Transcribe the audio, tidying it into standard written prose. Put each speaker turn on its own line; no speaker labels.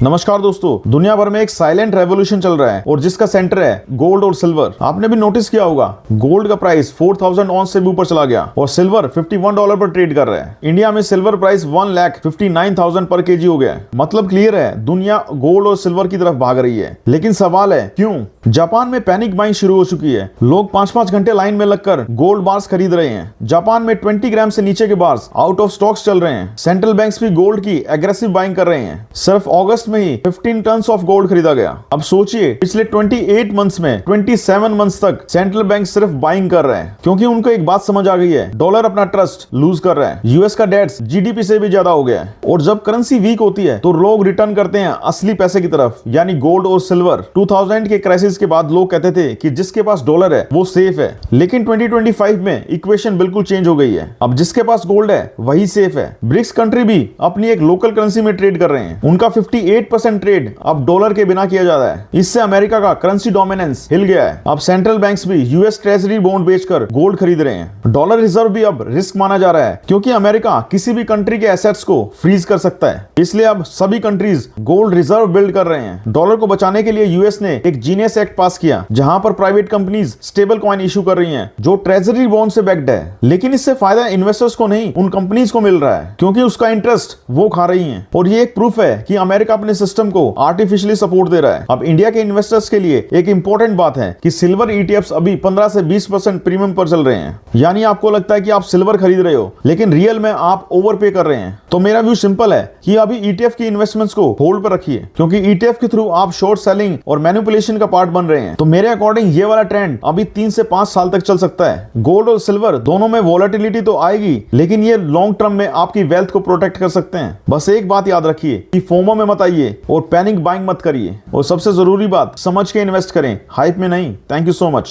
नमस्कार दोस्तों, दुनिया भर में एक साइलेंट रेवोल्यूशन चल रहा है और जिसका सेंटर है गोल्ड और सिल्वर। आपने भी नोटिस किया होगा, गोल्ड का प्राइस 4000 ऑन्स से भी ऊपर चला गया और सिल्वर $51 पर ट्रेड कर रहा है। इंडिया में सिल्वर प्राइस 1,59,000 पर केजी हो गया है। मतलब क्लियर है, दुनिया गोल्ड और सिल्वर की तरफ भाग रही है। लेकिन सवाल है क्यों? जापान में पैनिक बाइंग शुरू हो चुकी है। लोग 5-5 घंटे लाइन में लगकर गोल्ड बार्स खरीद रहे हैं। जापान में 20 ग्राम से नीचे के बार्स आउट ऑफ स्टॉक्स चल रहे हैं। सेंट्रल बैंक्स भी गोल्ड की एग्रेसिव बाइंग कर रहे हैं। सिर्फ अगस्त में ही 15 टन ऑफ गोल्ड खरीदा गया। अब सोचिए, पिछले 28 मंथ्स में 27 मंथ्स तक सेंट्रल बैंक सिर्फ बाइंग कर रहे हैं, क्योंकि उनको एक बात समझ आ गई है, डॉलर अपना ट्रस्ट लूज कर रहा है। यूएस का डेट्स जीडीपी से भी ज्यादा हो गया है और जब करेंसी वीक होती है तो लोग रिटर्न करते हैं असली पैसे की तरफ, यानी गोल्ड और सिल्वर। 2000 के क्राइसिस के बाद लोग कहते थे कि जिसके पास डॉलर है वो सेफ है, लेकिन 2025 में इक्वेशन बिल्कुल चेंज हो गई है। अब जिसके पास गोल्ड है वही सेफ है। ब्रिक्स कंट्री भी अपनी एक लोकल करेंसी में ट्रेड कर रहे हैं। उनका 58% ट्रेड अब डॉलर के बिना किया जा रहा है। इससे अमेरिका का करेंसी डोमिनेंस हिल गया है। अब सेंट्रल बैंक्स भी यूएस ट्रेजरी बॉन्ड बेचकर गोल्ड खरीद रहे हैं। डॉलर रिजर्व भी अब रिस्क माना जा रहा है, क्योंकि अमेरिका किसी भी कंट्री के एसेट्स को फ्रीज कर सकता है। इसलिए अब सभी कंट्रीज गोल्ड रिजर्व बिल्ड कर रहे हैं। डॉलर को बचाने के लिए यूएस ने एक जीनियस एक्ट पास किया, जहां पर private companies stable coin issue कर रही हैं, जो ट्रेजरी बॉन्ड से बैक्ड है। लेकिन इससे फायदा इन्वेस्टर्स को नहीं, उन कंपनीज को मिल रहा है, क्योंकि उसका इंटरेस्ट वो खा रही हैं। और ये एक प्रूफ है कि अमेरिका अपने सिस्टम को आर्टिफिशियली सपोर्ट दे रहा है। अब इंडिया के इन्वेस्टर्स के लिए एक इंपॉर्टेंट बात है कि सिल्वर ईटीएफ्स अभी 15 से 20% प्रीमियम पर चल रहे हैं। यानी आपको लगता है कि आप सिल्वर खरीद रहे हो, लेकिन रियल में आप ओवर पे कर रहे हैं। तो मेरा व्यू सिंपल है कि अभी ईटीएफ की इन्वेस्टमेंट्स को होल्ड पर रखिए, क्योंकि ईटीएफ के थ्रू आप शॉर्ट सेलिंग और मैनिपुलेशन का पार्ट बन रहे हैं। तो मेरे अकॉर्डिंग ये वाला ट्रेंड अभी 3 से 5 साल तक चल सकता है। गोल्ड और सिल्वर दोनों में वॉलेटिलिटी तो आएगी, लेकिन ये लॉन्ग टर्म में आपकी वेल्थ को प्रोटेक्ट कर सकते हैं। बस एक बात याद रखिए कि फोमो में मत आइए और पैनिक बाइंग मत करिए, और सबसे जरूरी बात, समझ के इन्वेस्ट करें, हाइप में नहीं। Thank you so much.